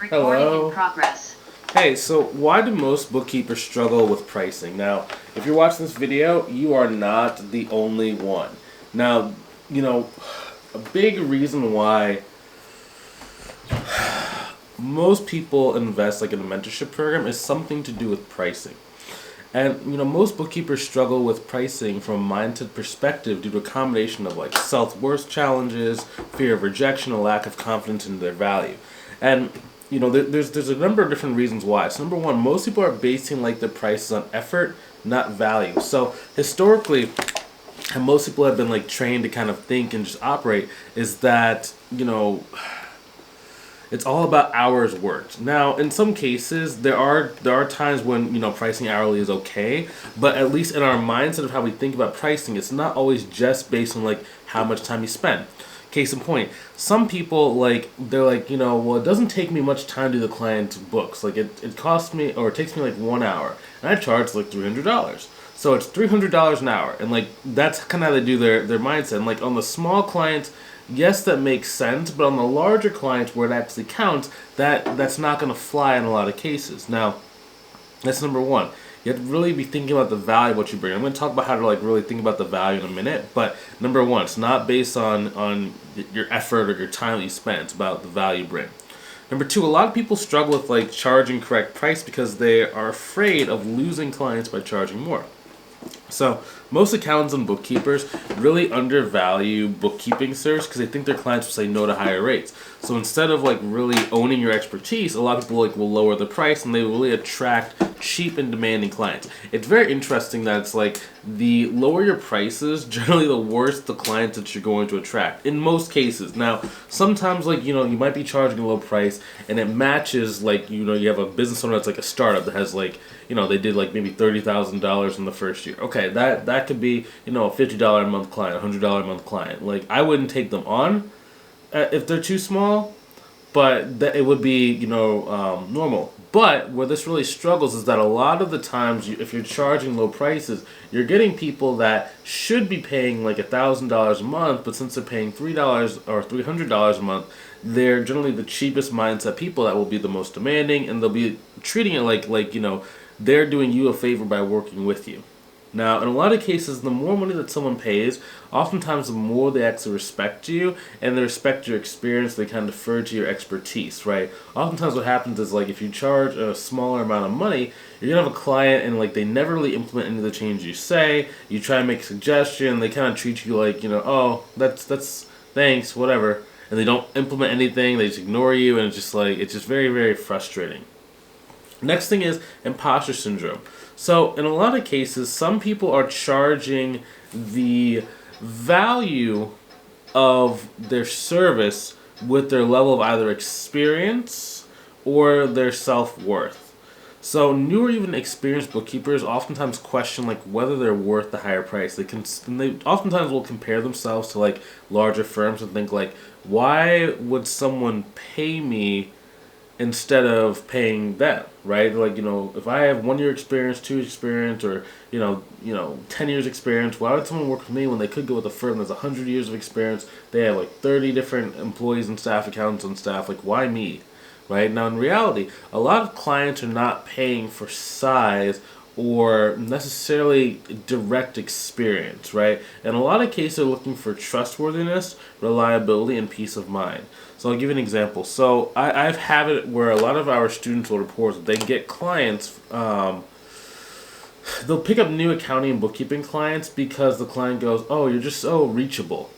Recording Hello. in progress. Hey, so why do most bookkeepers struggle with pricing? Now, if you're watching this video, you are not the only one. Now, a big reason why most people invest in a mentorship program is something to do with pricing. And most bookkeepers struggle with pricing from a mindset perspective due to a combination of self-worth challenges, fear of rejection, a lack of confidence in their value. And there's a number of different reasons why. So number one, most people are basing their prices on effort, not value. So historically, and most people have been trained to kind of think and just operate is that it's all about hours worked. Now, in some cases, there are times when pricing hourly is okay, but at least in our mindset of how we think about pricing, it's not always just based on how much time you spend. Case in point, some people they're well, it doesn't take me much time to do the client's books. It costs me, or it takes me 1 hour, and I charge $300. So it's $300 an hour, and that's kind of how they do their mindset. And on the small clients, yes, that makes sense, but on the larger clients where it actually counts, that's not going to fly in a lot of cases. Now, that's number one. You have to really be thinking about the value of what you bring. I'm going to talk about how to really think about the value in a minute, but number one, it's not based on your effort or your time that you spend. It's about the value you bring. Number two, a lot of people struggle with charging correct price because they are afraid of losing clients by charging more. So most accountants and bookkeepers really undervalue bookkeeping service because they think their clients will say no to higher rates. So instead of really owning your expertise, a lot of people will lower the price, and they will really attract cheap and demanding clients. It's very interesting that it's the lower your prices, generally the worse the clients that you're going to attract in most cases. Now, sometimes you might be charging a low price and it matches you have a business owner that's a startup that has they did maybe $30,000 in the first year. Okay, that could be a $50 a month client, $100 a month client. I wouldn't take them on if they're too small, but it would be normal. But where this really struggles is that a lot of the times, if you're charging low prices, you're getting people that should be paying $1,000 a month, but since they're paying $3 or $300 a month, they're generally the cheapest mindset people that will be the most demanding, and they'll be treating it they're doing you a favor by working with you. Now, in a lot of cases, the more money that someone pays, oftentimes the more they actually respect you, and they respect your experience. They kind of defer to your expertise, right? Oftentimes what happens is if you charge a smaller amount of money, you're going to have a client and they never really implement any of the changes you say. You try to make a suggestion, they kind of treat you oh, that's thanks, whatever. And they don't implement anything, they just ignore you, and it's just very, very frustrating. Next thing is imposter syndrome. So in a lot of cases, some people are charging the value of their service with their level of either experience or their self-worth. So new or even experienced bookkeepers oftentimes question whether they're worth the higher price. And they oftentimes will compare themselves to larger firms and think why would someone pay me instead of paying them, right? If I have 1 year experience, 2 years experience, or 10 years experience, why would someone work with me when they could go with a firm that's 100 years of experience? They have 30 different employees and staff, accountants and staff. Why me, right? Now in reality, a lot of clients are not paying for size or necessarily direct experience, right? In a lot of cases, they're looking for trustworthiness, reliability, and peace of mind. So I'll give you an example. So I've had it where a lot of our students will report that they get clients, they'll pick up new accounting and bookkeeping clients because the client goes, oh, you're just so reachable.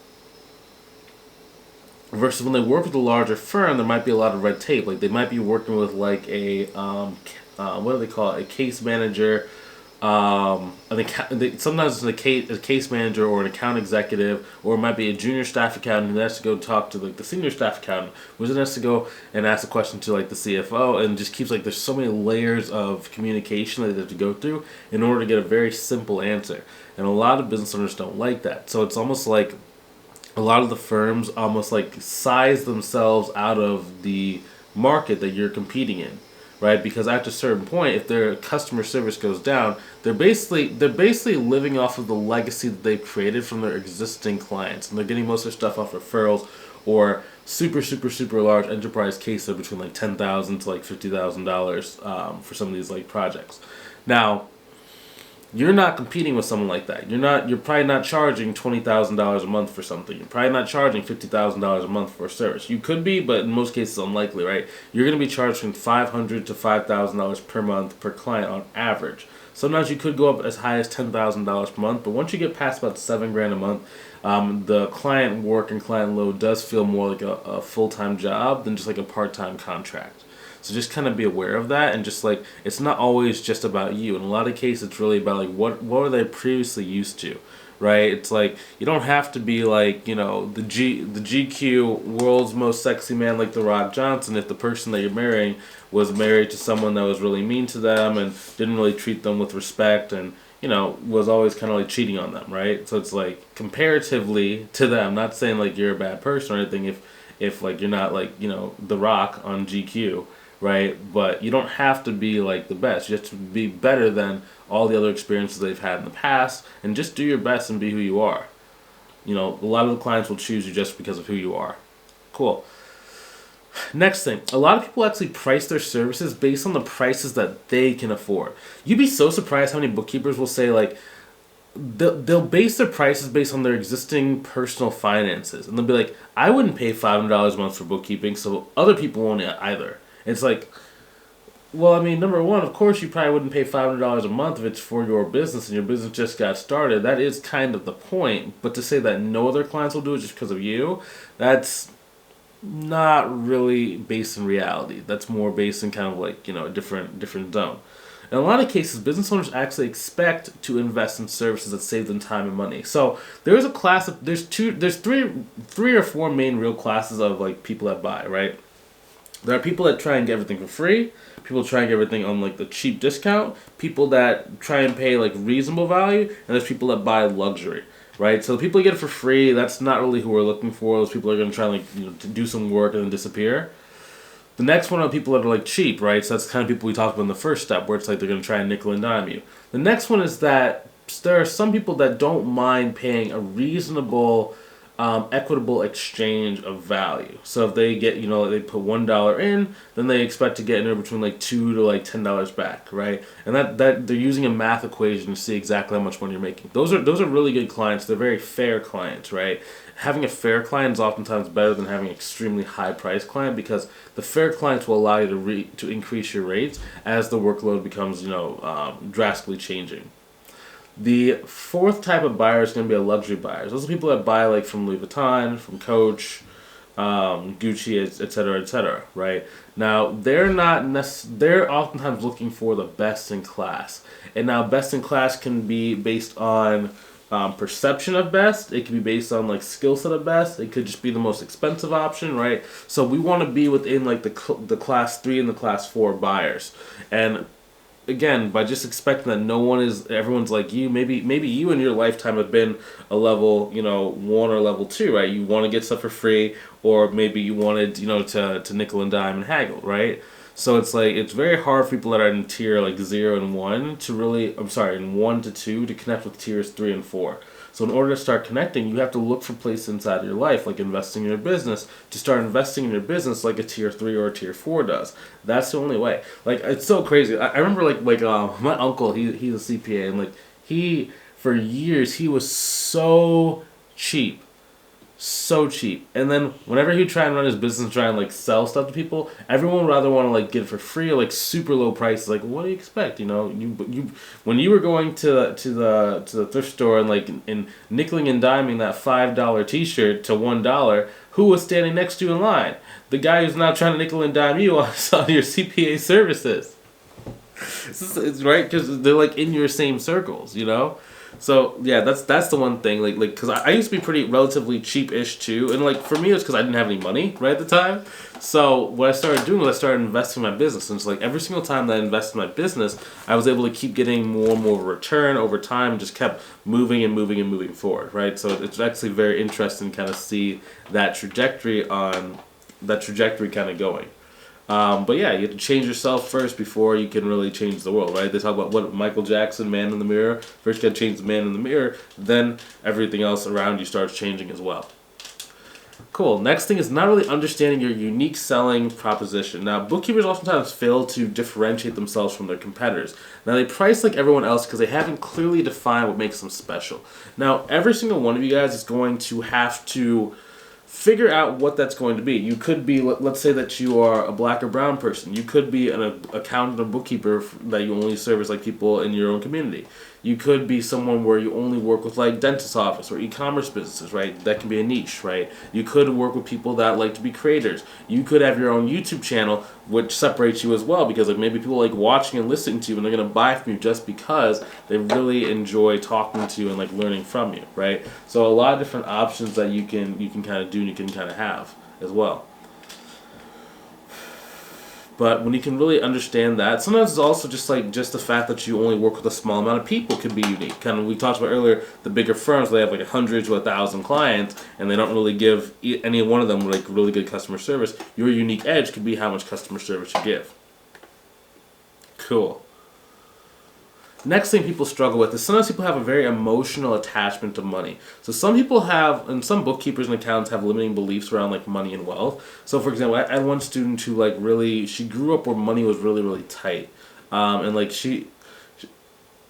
Versus when they work with a larger firm, there might be a lot of red tape. They might be working with a what do they call it? A case manager. Sometimes it's a case manager or an account executive, or it might be a junior staff accountant who has to go talk to the senior staff accountant, who then has to go and ask a question to the CFO, and just keeps there's so many layers of communication that they have to go through in order to get a very simple answer. And a lot of business owners don't like that. So it's almost a lot of the firms almost size themselves out of the market that you're competing in. Right, because after a certain point, if their customer service goes down, they're basically living off of the legacy that they've created from their existing clients, and they're getting most of their stuff off referrals or super large enterprise case of between like $10,000 to like $50,000 for some of these like projects. Now, you're not competing with someone like that. You're probably not charging $20,000 a month for something. You're probably not charging $50,000 a month for a service. You could be, but in most cases unlikely, right? You're going to be charging $500 to $5,000 per month per client on average. Sometimes you could go up as high as $10,000 per month, but once you get past about $7,000 a month, the client work and client load does feel more like a full-time job than just like a part-time contract. So just kind of be aware of that, and just like, it's not always just about you. In a lot of cases, it's really about like what were they previously used to, right? It's like, you don't have to be like, the GQ world's most sexy man like The Rock Johnson if the person that you're marrying was married to someone that was really mean to them and didn't really treat them with respect and was always kind of like cheating on them, right? So it's like, comparatively to them, not saying like you're a bad person or anything if like you're not like The Rock on GQ. Right, but you don't have to be like the best. You have to be better than all the other experiences they've had in the past, and just do your best and be who you are. A lot of the clients will choose you just because of who you are. Cool. Next thing, a lot of people actually price their services based on the prices that they can afford. You'd be so surprised how many bookkeepers will say like, they'll base their prices based on their existing personal finances, and they'll be like, I wouldn't pay $500 a month for bookkeeping, so other people won't either. It's like, well, I mean, number one, of course, you probably wouldn't pay $500 a month if it's for your business and your business just got started. That is kind of the point. But to say that no other clients will do it just because of you, that's not really based in reality. That's more based in kind of like, a different zone. In a lot of cases, business owners actually expect to invest in services that save them time and money. So there's three or four main real classes of like people that buy, right? There are people that try and get everything for free, people try and get everything on like the cheap discount, people that try and pay like reasonable value, and there's people that buy luxury, right? So the people that get it for free, that's not really who we're looking for. Those people are going to try and to do some work and then disappear. The next one are people that are like cheap, right? So that's the kind of people we talked about in the first step, where it's like they're going to try and nickel and dime you. The next one is that there are some people that don't mind paying a reasonable equitable exchange of value. So if they get, they put $1 in, then they expect to get anywhere between like $2 to like $10 back, right? And that they're using a math equation to see exactly how much money you're making. Those are really good clients. They're very fair clients, right? Having a fair client is oftentimes better than having an extremely high price client, because the fair clients will allow you to increase your rates as the workload becomes drastically changing. The fourth type of buyer is going to be a luxury buyers. Those are people that buy like from Louis Vuitton, from Coach, Gucci, etc., right? Now, they're oftentimes looking for the best in class. And now best in class can be based on perception of best. It can be based on like skill set of best. It could just be the most expensive option, right? So we want to be within like the class 3 and the class 4 buyers. And again, by just expecting that everyone's like you, maybe you in your lifetime have been a level 1 or level 2, right? You want to get stuff for free, or maybe you wanted to nickel and dime and haggle, right? So it's like, it's very hard for people that are in tier like 0 and 1 to really, in 1 to 2 to connect with tiers 3 and 4. So in order to start connecting, you have to look for places inside your life, like investing in your business, to start investing in your business like a tier 3 or a tier 4 does. That's the only way. Like, it's so crazy. I remember my uncle, he's a CPA, and like for years he was so cheap. And then whenever he would try and run his business and try and like sell stuff to people, everyone would rather want to like get it for free or like super low prices. Like, what do you expect? You when you were going to the thrift store and like in nickeling and diming that $5 T-shirt to $1, who was standing next to you in line? The guy who's now trying to nickel and dime you on your CPA services. It's right, because they're like in your same circles, So yeah, that's the one thing, like because I used to be pretty relatively cheap-ish too, and like for me it was because I didn't have any money right at the time. So what I started doing was I started investing in my business, and it's like every single time that I invested in my business, I was able to keep getting more and more of a return over time, and just kept moving forward, right? So it's actually very interesting to kind of see that trajectory kind of going. But yeah, you have to change yourself first before you can really change the world, right? They talk about what Michael Jackson, Man in the Mirror. First you got to change the man in the mirror, then everything else around you starts changing as well. Cool. Next thing is not really understanding your unique selling proposition. Now, bookkeepers oftentimes fail to differentiate themselves from their competitors. Now, they price like everyone else because they haven't clearly defined what makes them special. Now, every single one of you guys is going to have to figure out what that's going to be. You could be, let's say that you are a black or brown person. You could be an accountant or bookkeeper that you only service like people in your own community. You could be someone where you only work with like dentist office or e-commerce businesses, right? That can be a niche, right? You could work with people that like to be creators. You could have your own YouTube channel, which separates you as well, because like maybe people like watching and listening to you and they're gonna buy from you just because they really enjoy talking to you and like learning from you, right? So a lot of different options that you can kind of do and you can kind of have as well. But when you can really understand that, sometimes it's also just the fact that you only work with a small amount of people could be unique. Kind of we talked about earlier, the bigger firms, they have like 100 to 1,000 clients, and they don't really give any one of them like really good customer service. Your unique edge could be how much customer service you give. Cool. Next thing people struggle with is sometimes people have a very emotional attachment to money. So some people have, and some bookkeepers and accountants have limiting beliefs around like money and wealth. So for example, I had one student who like really, she grew up where money was really, really tight. And like and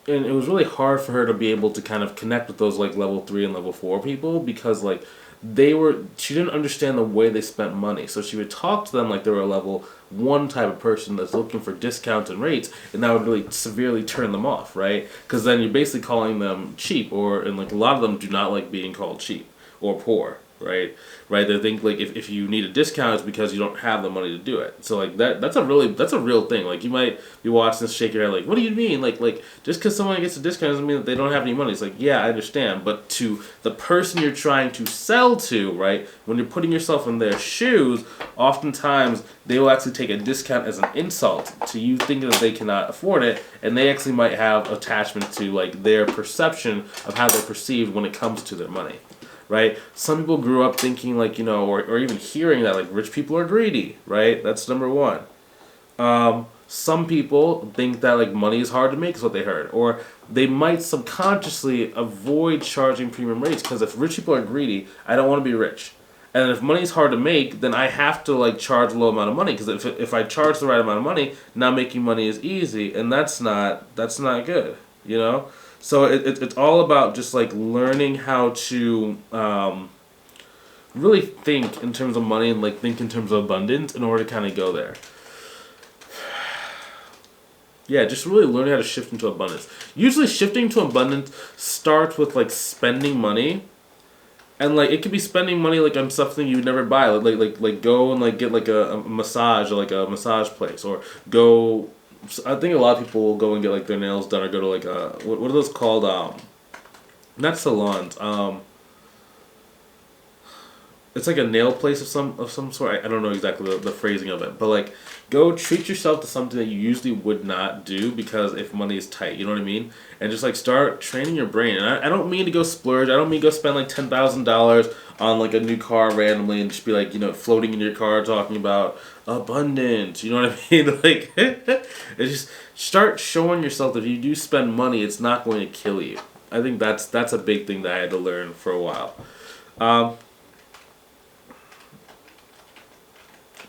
it was really hard for her to be able to kind of connect with those like level 3 and level 4 people because like she didn't understand the way they spent money. So she would talk to them like they were a level 1 type of person that's looking for discounts and rates, and that would really severely turn them off, right? Because then you're basically calling them cheap, and like a lot of them do not like being called cheap or poor, right? They think like if you need a discount, it's because you don't have the money to do it. So like that's a real thing. Like you might be watching this, shake your head like, what do you mean? Like just because someone gets a discount doesn't mean that they don't have any money. It's like, yeah, I understand, but to the person you're trying to sell to, right? When you're putting yourself in their shoes, oftentimes they will actually take a discount as an insult to you thinking that they cannot afford it, and they actually might have attachment to like their perception of how they're perceived when it comes to their money. Right? Some people grew up thinking like, or even hearing that like rich people are greedy, right? That's number one. Some people think that like money is hard to make is what they heard. Or they might subconsciously avoid charging premium rates because if rich people are greedy, I don't want to be rich. And if money is hard to make, then I have to like charge a low amount of money because if I charge the right amount of money, now making money is easy, and that's not good, So it's all about just like learning how to really think in terms of money and like think in terms of abundance in order to kind of go there. Yeah, just really learning how to shift into abundance. Usually shifting to abundance starts with like spending money. And like it could be spending money like on something you would never buy. Like go and like get like a massage or like a massage place, or go. I think a lot of people will go and get like their nails done or go to like what are those called? Not salons. It's like a nail place of some sort. I don't know exactly the phrasing of it, but like go treat yourself to something that you usually would not do because if money is tight, you know what I mean? And just like start training your brain. And I don't mean to go splurge. I don't mean to go spend like $10,000 on like a new car randomly and just be like floating in your car talking about abundance. You know what I mean? Like it's just start showing yourself that if you do spend money, it's not going to kill you. I think that's a big thing that I had to learn for a while.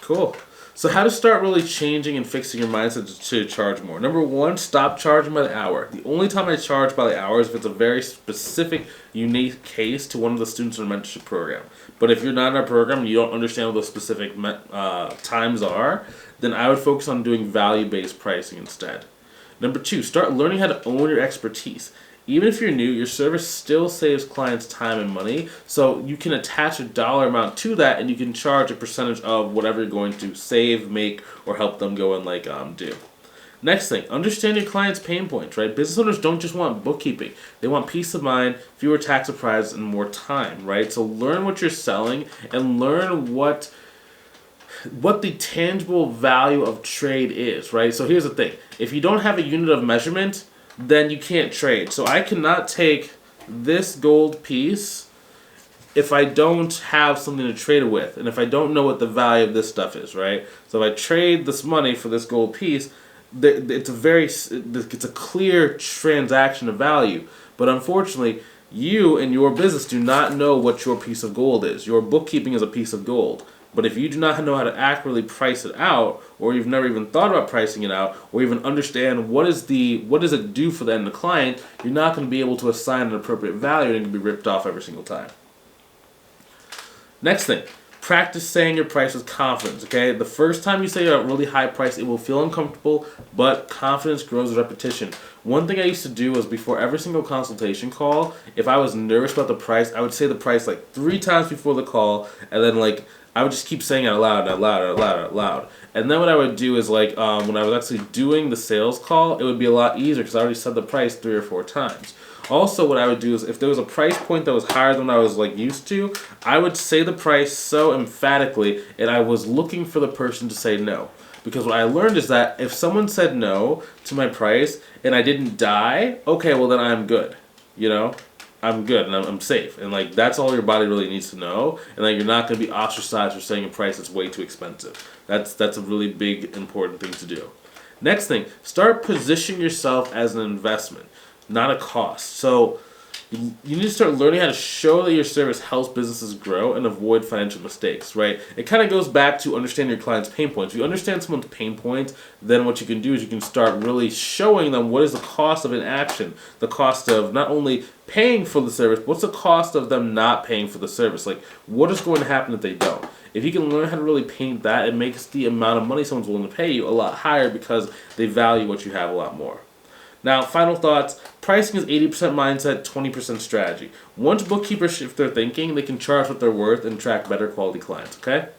Cool. So how to start really changing and fixing your mindset to charge more. Number one, stop charging by the hour. The only time I charge by the hour is if it's a very specific, unique case to one of the students in our mentorship program. But if you're not in our program and you don't understand what those specific times are, then I would focus on doing value-based pricing instead. Number two, start learning how to own your expertise. Even if you're new, your service still saves clients time and money, so you can attach a dollar amount to that and you can charge a percentage of whatever you're going to save, make, or help them go and do. Next thing, understand your client's pain points, right? Business owners don't just want bookkeeping. They want peace of mind, fewer tax surprises, and more time, right? So learn what you're selling and learn what the tangible value of trade is, right? So here's the thing. If you don't have a unit of measurement, then you can't trade. So I cannot take this gold piece if I don't have something to trade it with, and if I don't know what the value of this stuff is, right? So if I trade this money for this gold piece, it's a clear transaction of value. But unfortunately, You and your business do not know what your piece of gold is. Your bookkeeping is a piece of gold. But if you do not know how to accurately price it out, or you've never even thought about pricing it out, or even understand what does it do for the end of the client, you're not going to be able to assign an appropriate value, and it can be ripped off every single time. Next thing, practice saying your price with confidence, okay? The first time you say a really high price, it will feel uncomfortable, but confidence grows with repetition. One thing I used to do was before every single consultation call, if I was nervous about the price, I would say the price like 3 times before the call, and then like I would just keep saying it out loud, out loud, out loud, out loud. And then what I would do is like when I was actually doing the sales call, it would be a lot easier because I already said the price 3 or 4 times. Also, what I would do is if there was a price point that was higher than I was like used to, I would say the price so emphatically, and I was looking for the person to say no. Because what I learned is that if someone said no to my price and I didn't die, okay, well then I'm good. You know? I'm good and I'm safe. And like that's all your body really needs to know. And like you're not going to be ostracized for saying a price that's way too expensive. That's a really big, important thing to do. Next thing, start positioning yourself as an investment, not a cost. So you need to start learning how to show that your service helps businesses grow and avoid financial mistakes, right? It kind of goes back to understanding your client's pain points. If you understand someone's pain points, then what you can do is you can start really showing them what is the cost of inaction, the cost of not only paying for the service, but what's the cost of them not paying for the service? Like, what is going to happen if they don't? If you can learn how to really paint that, it makes the amount of money someone's willing to pay you a lot higher because they value what you have a lot more. Now, final thoughts. Pricing is 80% mindset, 20% strategy. Once bookkeepers shift their thinking, they can charge what they're worth and attract better quality clients, okay?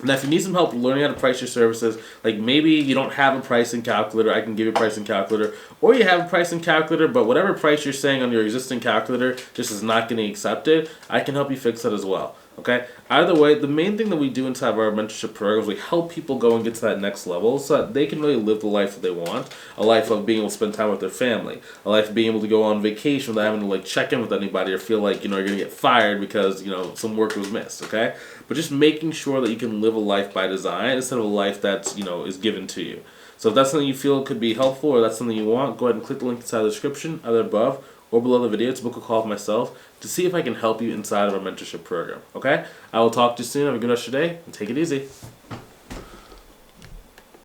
Now, if you need some help learning how to price your services, like maybe you don't have a pricing calculator, I can give you a pricing calculator, or you have a pricing calculator, but whatever price you're saying on your existing calculator just is not getting accepted, I can help you fix that as well. Okay? Either way, the main thing that we do inside of our mentorship program is we help people go and get to that next level so that they can really live the life that they want, a life of being able to spend time with their family, a life of being able to go on vacation without having to like check in with anybody or feel like, you're going to get fired because, some work was missed, okay? But just making sure that you can live a life by design instead of a life that's, is given to you. So if that's something you feel could be helpful or that's something you want, go ahead and click the link inside the description, either above or below the video to book a call with myself to see if I can help you inside of our mentorship program, okay? I will talk to you soon. Have a good rest of your day, and take it easy.